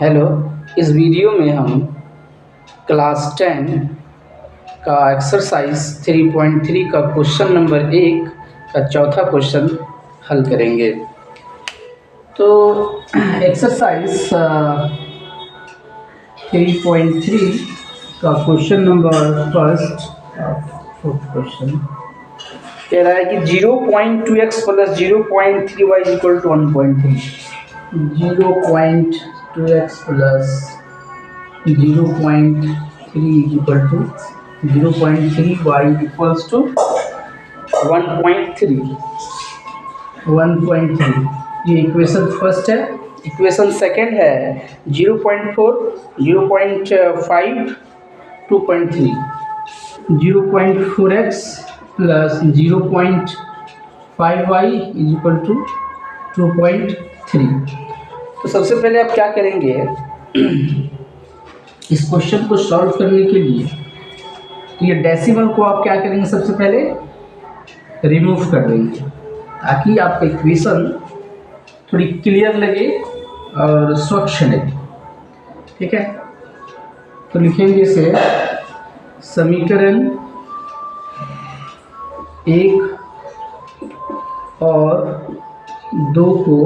Hello. इस video में हम क्लास 10 का एक्सरसाइज 3.3 का क्वेश्चन नंबर 1 का चौथा क्वेश्चन हल करेंगे। तो एक्सरसाइज 3.3 का क्वेश्चन नंबर फर्स्ट क्वेश्चन कह रहा है कि 0.2x plus 0.3y equal to 1.3। 0.2x plus 0.3 equal to 0.3y equals to 1.3। ये इक्वेशन फर्स्ट है। इक्वेशन सेकंड है 0.4, 0.5, 2.3। 0.4x plus 0.5y is equal to 2.3। तो सबसे पहले आप क्या करेंगे, इस क्वेश्चन को सॉल्व करने के लिए ये डेसिमल को आप क्या करेंगे, सबसे पहले रिमूव कर देंगे ताकि आपका इक्वेशन थोड़ी क्लियर लगे और स्वच्छ लगे। ठीक है, तो लिखेंगे इसे समीकरण 1 और 2 को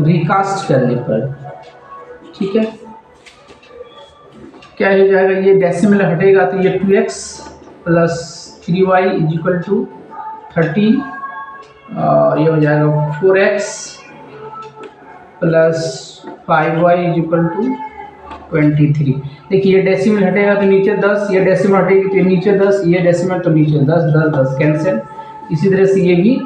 रिकास्ट करने पर, ठीक है, क्या हो जाएगा, ये डेसिमल हटेगा तो ये 2x plus 3y is equal to 30 और ये हो जाएगा 4x plus 5y is equal to 23। देखिए ये डेसिमल हटेगा तो नीचे 10, ये डेसिमल हटेगी तो नीचे 10, ये डेसिमल तो नीचे 10, 10 10 कैंसिल। इसी तरह से ये भी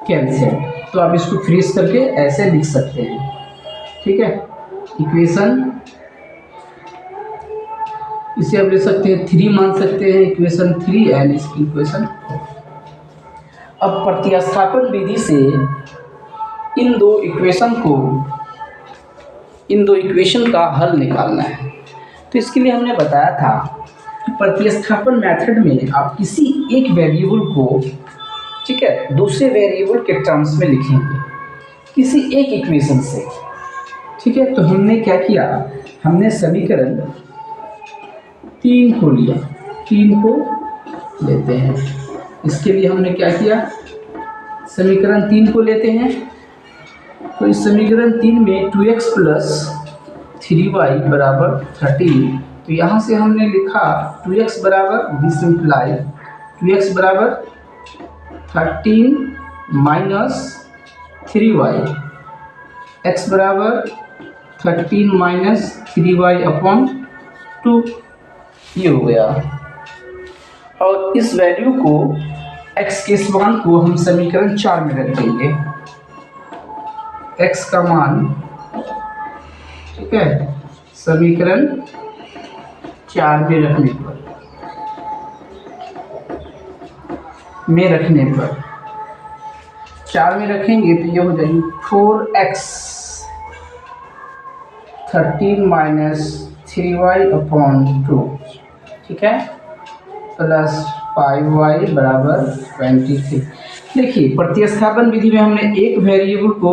कैंसिल। तो आप इसको फ्रीज करके ऐसे लिख सकते हैं। ठीक है, इक्वेशन इसे आप ले सकते हैं 3 मान सकते हैं, इक्वेशन 3 एंड इसकी इक्वेशन 4। अब प्रतिस्थापन विधि से इन दो इक्वेशन का हल निकालना है। तो इसके लिए हमने बताया था कि प्रतिस्थापन मेथड में आप किसी एक वेरिएबल को, ठीक है, दूसरे वेरिएबल के टर्म्स में लिखेंगे किसी एक इक्वेशन से। ठीक है, तो हमने क्या किया, हमने समीकरण 3 को लिया, 3 को लेते हैं। इसके लिए हमने क्या किया, समीकरण 3 को लेते हैं। तो इस समीकरण 3 में 2x प्लस 3y बराबर 13। तो यहाँ से हमने लिखा 2x बराबर, दिस इम्प्लाई 2x बराबर 13 माइनस 3y, x बराबर 13 माइनस 3y अपॉन 2, ये हो गया। और इस वैल्यू को, x के इस मान को हम समीकरण 4 में रख देंगे। x का मान, ठीक है, समीकरण 4 में रखने पर, 4 में रखेंगे तो ये हो जाएगी 4x 13 माइनस 3y अपॉन 2, ठीक है, प्लस 5y बराबर 23। देखिए प्रतिस्थापन विधि में हमने एक वेरिएबल को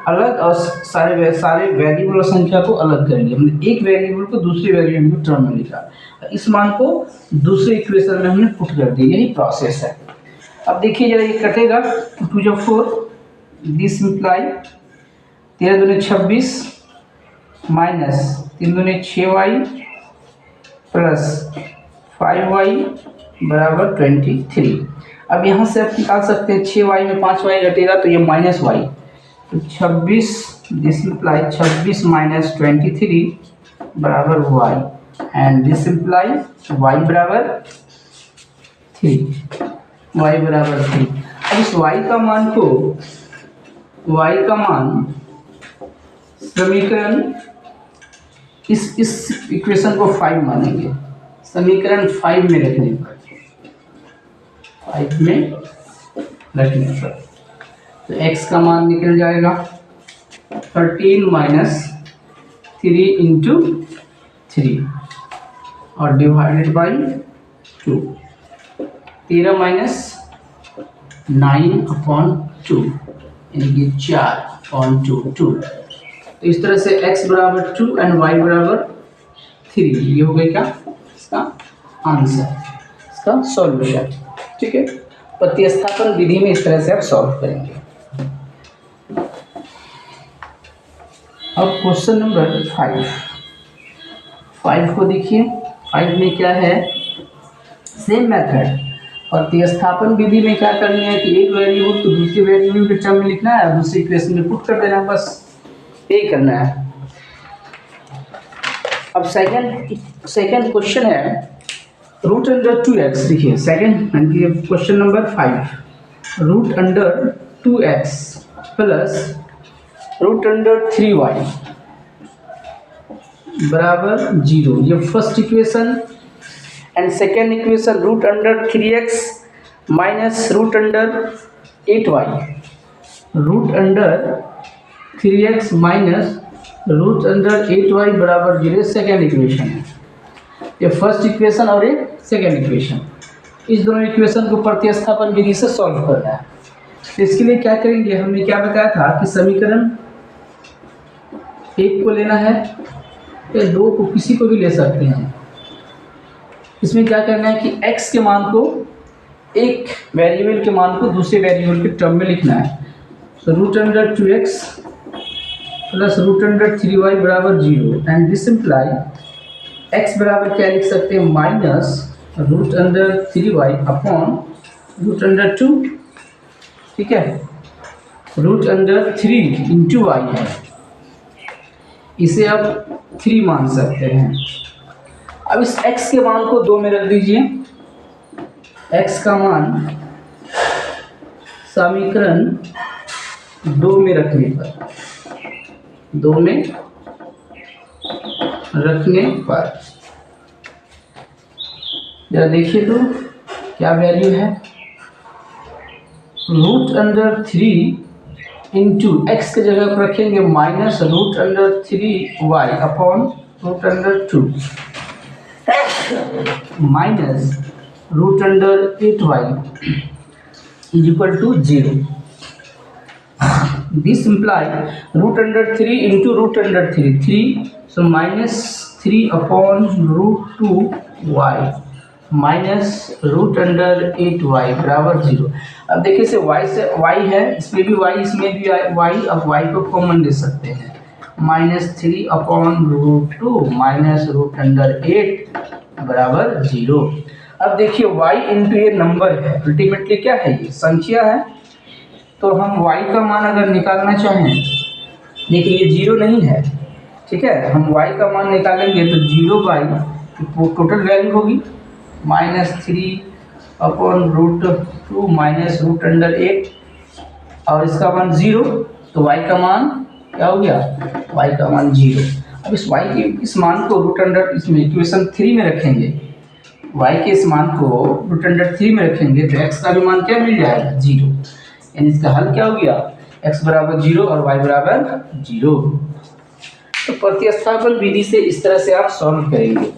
अलग और सारे वेरिएबल और संख्या को अलग कर लिया। हमने एक वेरिएबल को दूसरे वेरिएबल के टर्म में लिखा, इस मान को दूसरे इक्वेशन में हमने पुट कर दिया, यही प्रोसेस है। अब देखिए जरा, ये कटेगा, 2 जब 4, दिस इम्प्लाई 13 दूनी 26 माइनस 3 दूनी 6y प्लस 5y बराबर 23। अब यहाँ से आप निकाल सकते हैं, 6y में 5y घटेगा तो ये माइनस y, तो 26 दिस इम्प्लाई 26 माइनस 23 बराबर y and this imply y बराबर 3, y बराबर 3। अब इस y का मान समीकरण, इस इक्वेशन को 5 मानेंगे, समीकरण 5 में रखने पर, 5 में रखने पर तो x का मान निकल जाएगा 13 माइनस 3 इंटू 3 और डिवाइडेड बाई 2, 13 माइनस 9 अपॉन 2 यानी कि 4। ऑन 2। तो इस तरह से x बराबर 2 एंड y बराबर 3, ये हो गया क्या इसका आंसर, इसका सॉल्यूशन। ठीक है, प्रतिस्थापन विधि में इस तरह से आप सॉल्व करेंगे। अब क्वेश्चन नंबर 5 को देखिए। 5 में क्या है, सेम मेथड, प्रतिस्थापन विधि में क्या करनी है कि एक वेरिएबल को दूसरे वेरिएबल के टर्म में लिखना है, दूसरी इक्वेशन में पुट कर देना, बस यही करना है। अब सेकंड क्वेश्चन है रूट अंडर 2x। देखिए second question number 5, root under 2x plus root under 3y बराबर 0, ये first equation. And second equation root under 3x minus root under 8y, root under 3x minus root under 8y बराबर 0, second equation है। ये first equation और एक second equation, इस दोनों equation को प्रतिस्थापन विधि से सॉल्व करना है। तो इसके लिए क्या करेंगे, हमने क्या बताया था कि समीकरण 1 को लेना है या 2 को, किसी को भी ले सकते हैं। इसमें क्या करना है कि x के मान को, एक वेरिएबल के मान को दूसरे वेरिएबल के टर्म में लिखना है। तो root under 2x plus root under 3y बराबर 0 एंड दिस इम्प्लाई x बराबर क्या लिख सकते हैं, minus root under 3y upon root under 2। ठीक है, रूट अंडर 3 इंटू y है, इसे आप 3 मान सकते हैं। अब इस x के मान को 2 में रख दीजिए। x का मान समीकरण 2 में रखने पर जरा देखिए तो क्या वैल्यू है, रूट अंडर 3 इंटू एक्स की जगह पर रखेंगे minus root under 3y upon root under 2 minus root under 8y is equal to 0। This imply root under 3 into root under 3, so minus 3 upon root 2y minus root under 8y बराबर 0। अब देखिए से y है, इसमें भी y, इसमें भी y, अब y को कॉमन ले सकते हैं, minus 3 upon root 2 minus root under 8 बराबर 0। अब देखिए y इंटू ये नंबर है, अल्टीमेटली क्या है, ये संख्या है। तो हम y का मान अगर निकालना चाहें, देखिए ये 0 नहीं है, ठीक है, हम y का मान निकालेंगे तो 0 टोटल वैल्यू होगी minus 3 upon root 2 minus root under 8 और इसका मान 0, तो y का मान क्या हो गया, y का मान 0। अब इस y के इस मान को रूट अंडर इसमें इक्वेशन 3 में रखेंगे, y के इस मान को रूट अंडर 3 में रखेंगे तो x का भी मान क्या मिल जाएगा, 0। यानी इसका हल क्या हो गया, x बराबर 0 और y बराबर 0। तो प्रतिस्थापन विधि से इस तरह से आप सॉल्व करेंगे।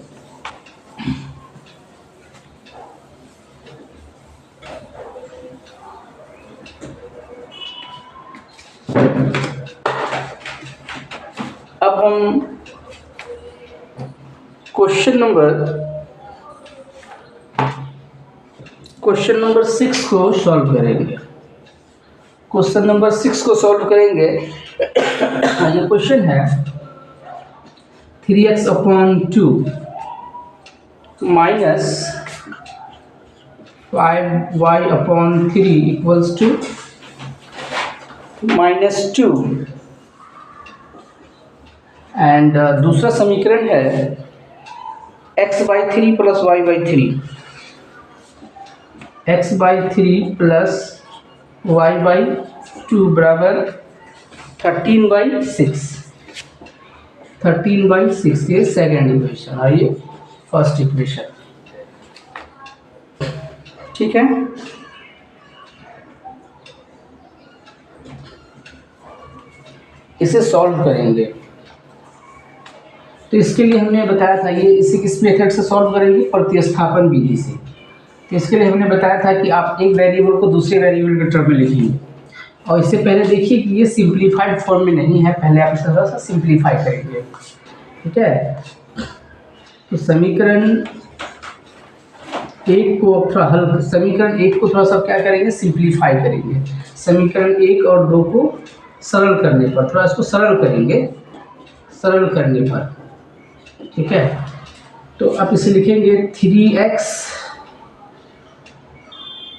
अब हम क्वेश्चन नंबर 6 को सॉल्व करेंगे। क्वेश्चन नंबर 6 को सॉल्व करेंगे। ये क्वेश्चन है 3x upon 2 minus 5y upon 3 equals to -2 and दूसरा समीकरण है x/3 plus y/3, x/3 plus y/2 बराबर 13/6, 13/6 ये सेकेंड इक्वेशन और ये फर्स्ट इक्वेशन। ठीक है, इसे सॉल्व करेंगे। तो इसके लिए हमने बताया था, ये इसी किस मेथड से सॉल्व करेंगे, प्रतिस्थापन विधि से। तो इसके लिए हमने बताया था कि आप एक वेरिएबल को दूसरे वेरिएबल के टर्म में लिखेंगे। और इससे पहले देखिए कि ये सिंप्लीफाइड फॉर्म में नहीं है, पहले आप इसे थोड़ा सा सिंप्लीफाई करेंगे। ठीक है, तो समीकरण एक को थोड़ा हल, समीकरण एक को थोड़ा सा क्या करेंगे, सिंप्लीफाई करेंगे। समीकरण एक और दो को सरल करने पर, थोड़ा इसको सरल करेंगे, सरल करने पर। ठीक है, तो आप इसे लिखेंगे 3x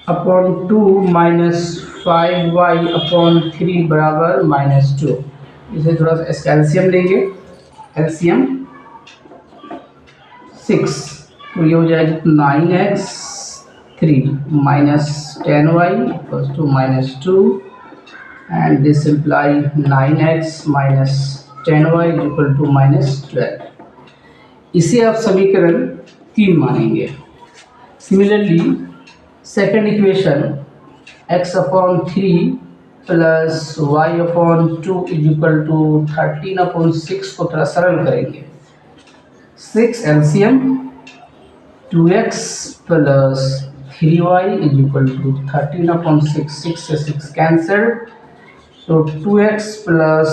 upon 2 minus 5y upon 3 बराबर -2। इसे थोड़ा सा इसका एलसीएम लेंगे, एलसीएम 6, तो ये हो जाएगा 9x 3 minus 10y equals to -2 and this imply 9x minus 10y equal to -12। इसे आप समीकरण 3 मानेंगे। Similarly second equation x upon 3 plus y upon 2 is equal to 13 upon 6 को थोड़ा सरल करेंगे। 6 LCM 2x plus 3y is equal to 13 upon 6, 6 से 6 cancel, तो 2x plus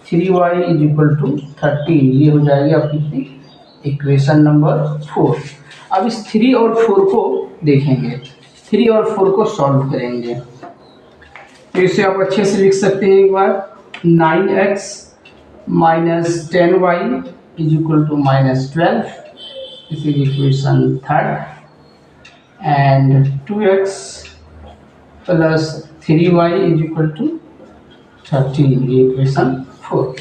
3y is equal to 13। ये हो जाएगी आपकी इक्वेशन नंबर 4। अब इस 3 और 4 को देखेंगे, 3 और 4 को सॉल्व करेंगे। तो इसे आप अच्छे से लिख सकते हैं एक बार, 9x minus 10y is equal to -12, this is equation 3rd, and 2x plus 3y is equal to 13, ये इक्वेशन 4।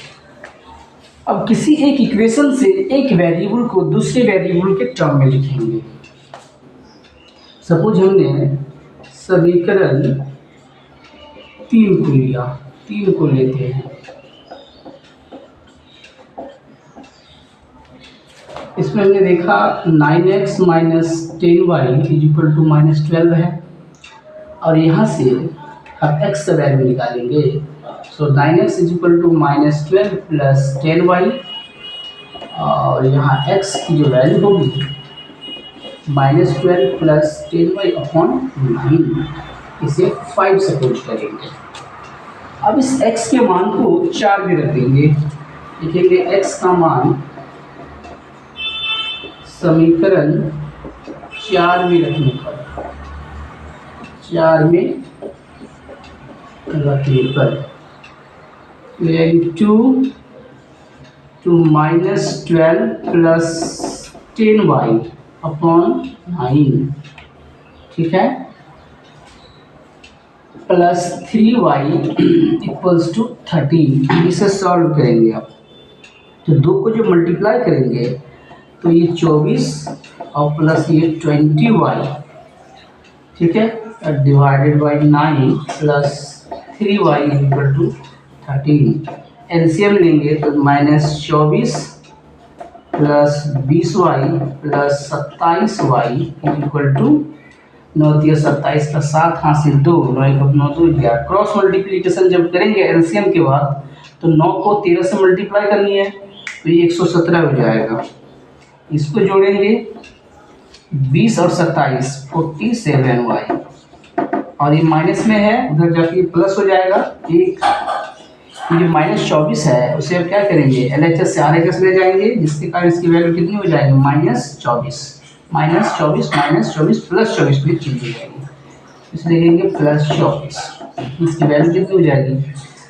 अब किसी एक इक्वेशन से एक वेरिएबल को दूसरे वेरिएबल के टर्म में लिखेंगे। सपोज हमने समीकरण 3 को लिया, 3 को लेते हैं। इसमें हमने देखा 9x minus 10y is equal to -12 है, और यहाँ से हम x का वैल्यू निकालेंगे। So 9x is equal to -12 plus 10y, और यहाँ x की जो वैल्यू होगी -12 प्लस 10y अपॉन 9, इसे 5 सपोज करेंगे। अब इस x के मान को 4 में रख देंगे, लिखेंगे x का मान समीकरण 4 में रखने पर, 4 में रखने पर 2 -12 प्लस 10y अपॉन 9, ठीक है, प्लस 3y इक्वल्स टू 13। इसे सॉल्व करेंगे आप, तो 2 को जो मल्टीप्लाई करेंगे तो ये 24 और प्लस ये 20y, ठीक है, divided by 9 plus 3y equal to 13। LCM लेंगे तो -24 plus 20y plus 27y equal to 9 × 27 का 7 हासिल 2, 9 × 9 2 11। क्रॉस मल्टीप्लिकेशन जब करेंगे एलसीएम के बाद तो 9 को 13 से मल्टीप्लाई करनी है, तो ये 117 हो जाएगा। इसको जोड़ेंगे 20 और 27 47y, और ये माइनस में है, उधर जाके प्लस हो जाएगा। एक ये -24 है, उसे अब क्या करेंगे, LHS से RHS ले जाएंगे, जिसके कारण इसकी वैल्यू कितनी हो जाएगी, -24 -24 प्लस 24 में चेंज हो जाएगी, इसलिए लिखेंगे +24। इसकी वैल्यू कितनी हो जाएगी,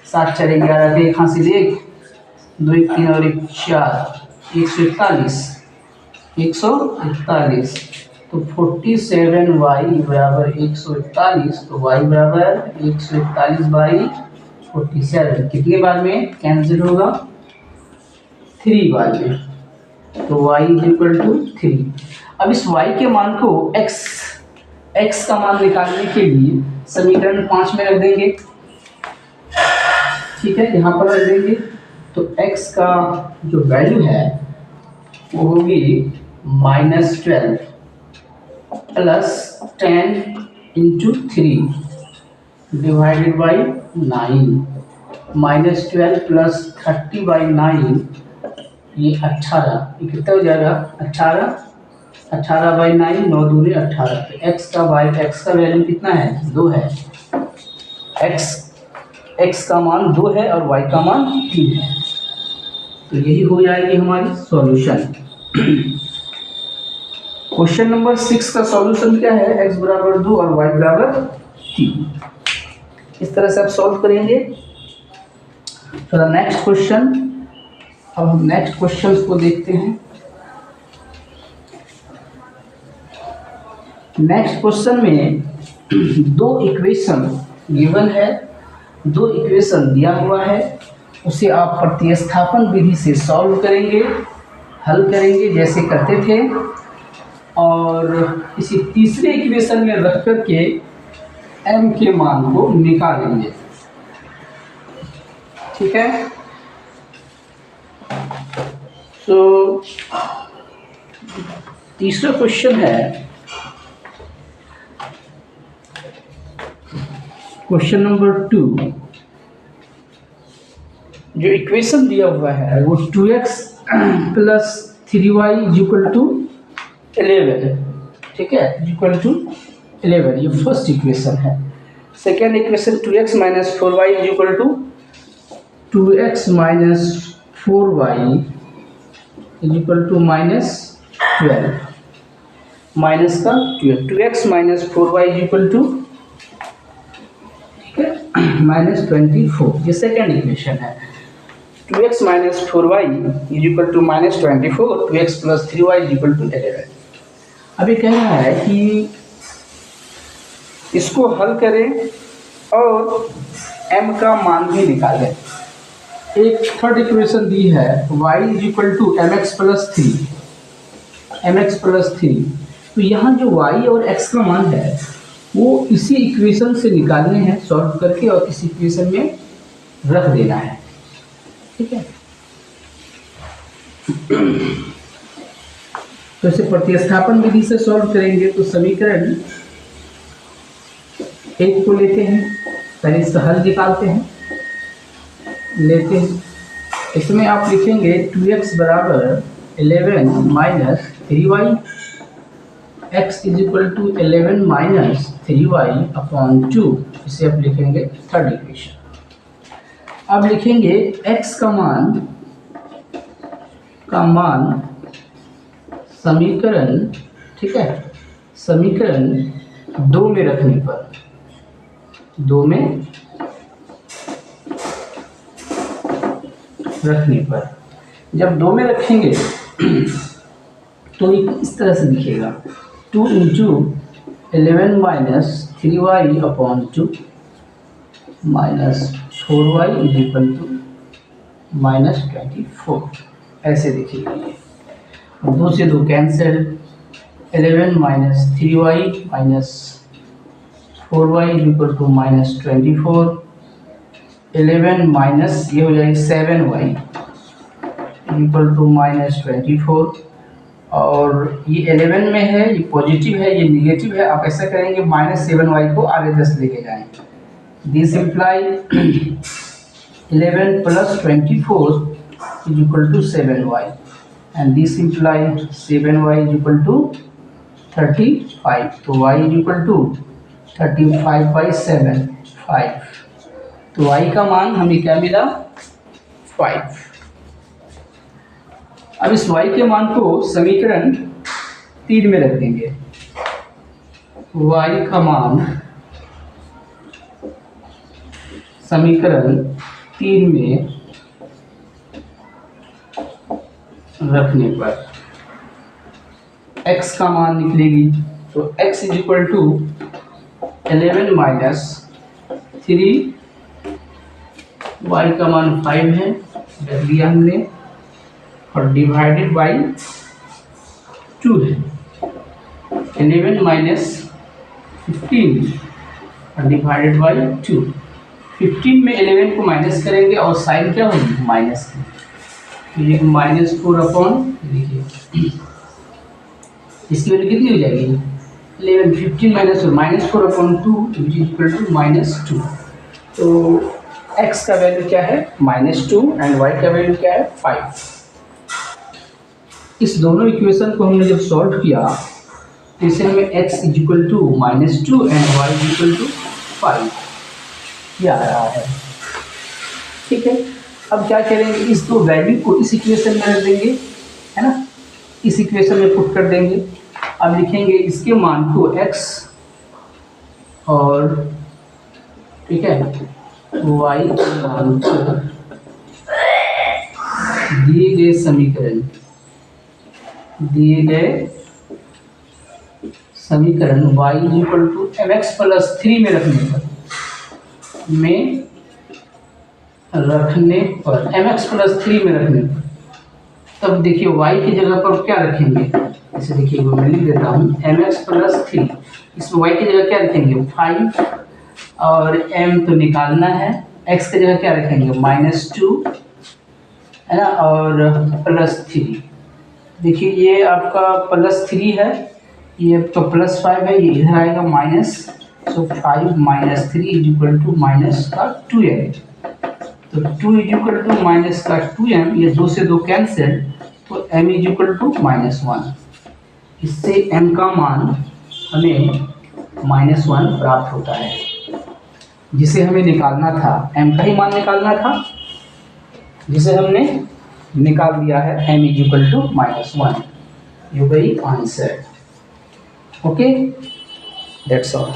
7 4 11 के 1 हासिल 1, 2 1 3 और 1 4, 141, तो 47y बराबर 141, तो y बराबर 141 बाई 47, कितने बार में कैंसिल होगा, 3 बार में, तो y इक्वल टू 3। अब इस y के मान को x का मान निकालने के लिए समीकरण 5 में रख देंगे, ठीक है, यहाँ पर रख देंगे। तो x का जो वैल्यू है वो होगी -12 plus 10 into 3 divided by 9, -12 plus 30 by 9, ये 18, ये कितना हो जाएगा, 18 बाई 9, 9 दूनी 18। तो x का वैल्यू कितना है, 2 है। x x का मान 2 है और y का मान 3 है। तो यही हो जाएगी हमारी सॉल्यूशन। क्वेश्चन नंबर 6 का सॉल्यूशन क्या है, x बराबर 2 और y बराबर 3। इस तरह से आप सॉल्व करेंगे। तो नेक्स्ट क्वेश्चन, अब हम नेक्स्ट क्वेश्चन को देखते हैं। नेक्स्ट क्वेश्चन में दो इक्वेशन गिवन है, दो इक्वेशन दिया हुआ है, उसे आप प्रतिस्थापन विधि से सॉल्व करेंगे, हल करेंगे जैसे करते थे, और इसी तीसरे इक्वेशन में रख कर के m के मान को निकालेंगे। ठीक है। तो तीसरा क्वेश्चन है, क्वेश्चन नंबर 2। जो इक्वेशन दिया हुआ है वो 2x plus 3y equal to 11, ठीक है, इक्वल टू 11, ये फर्स्ट इक्वेशन है। Second equation 2x minus 4y equal to 2x minus 4y equal to minus 12, minus का 12, 2x minus 4y equal to, ठीक है, माइनस 24, ये सेकेंड इक्वेशन है। 2x minus 4y equal to minus 24, 2x plus 3y equal to 11। अभी कह रहा है कि इसको हल करें और m का मान भी निकालें। एक थर्ड इक्वेशन दी है y equal to mx plus 3, mx plus 3। तो यहाँ जो y और x का मान है वो इसी इक्वेशन से निकालने हैं सॉल्व करके, और इस इक्वेशन में रख देना है। ठीक है। तो इसे प्रतिस्थापन विधि से सॉल्व करेंगे। तो समीकरण एक को लेते हैं, पहले इसका हल निकालते हैं, लेते हैं। इसमें आप लिखेंगे 2x बराबर 11 minus 3y, x is equal to 11 minus 3y upon 2, इसे आप लिखेंगे थर्ड इक्वेशन। अब लिखेंगे x का मान समीकरण, ठीक है, समीकरण 2 में रखने पर, 2 में रखने पर, जब 2 में रखेंगे तो ये इस तरह से दिखेगा, 2 into 11 minus 3y upon 2 minus 4y is equal to minus 24, ऐसे दिखेगा ये। 2 से 2 cancel, 11 minus 3y minus 4y is equal to minus 24, 11 minus ये हो जाएगी 7y इक्वल टू माइनस 24, और ये 11 में है, ये पॉजिटिव है, ये निगेटिव है। आप ऐसा करेंगे माइनस 7y को आगे 10 लेके जाएंगे। This imply 11 plus 24 is equal to 7y, and this imply 7y is equal to 35। तो y is equal to 35 by 7, 5। तो y का मान हमें क्या मिला, 5। अब इस y के मान को समीकरण 3 में रख देंगे। y का मान समीकरण 3 में रखने पर x का मान निकलेगी। तो x is equal to 11 minus 3, y का मान 5 है, रख दिया हमने, और डिवाइडेड बाई 2 है। 11 माइनस 15 और डिवाइडेड बाई 2। 15 में 11 को माइनस करेंगे और साइन क्या होगी, माइनस की, तो ये माइनस 4 अपॉन, देखिए इसकी वैल्यू कितनी हो जाएगी, 11, 15 minus 4 upon 2 which is equal to minus 2। तो x का वैल्यू क्या है, -2, एंड y का वैल्यू क्या है, 5। इस दोनों इक्वेशन को हमने जब सॉल्व किया तो इसे हमें x is equal to -2 and y is equal to 5 ये आ रहा है। ठीक है। अब क्या करेंगे, इस दो वैल्यू को इस इक्वेशन में रख देंगे, है ना, इस इक्वेशन में पुट कर देंगे। अब लिखेंगे इसके मान को x और ठीक है y के मान को दिए गए समीकरण y equal to mx plus 3 में रखने पर mx प्लस 3 में रखने पर, तब देखिए y की जगह पर क्या रखेंगे, इसे देखिए मैं लिख देता हूँ mx प्लस 3, इसमें y की जगह क्या रखेंगे 5 और m तो निकालना है, x की जगह क्या रखेंगे -2, है ना, और प्लस 3। देखिए ये आपका प्लस 3 है, ये तो प्लस 5 है, ये इधर आएगा minus, so 5 minus 3 is equal to minus का 2m, तो 2 इज इक्वल टू माइनस का 2m, ये 2 से 2 कैंसिल, तो m इज इक्वल टू -1। इससे m का मान हमें -1 प्राप्त होता है, जिसे हमें निकालना था, m का ही मान निकालना था, जिसे हमने निकाल दिया है, m इज इक्वल टू -1। ये वही आंसर। Okay, that's all.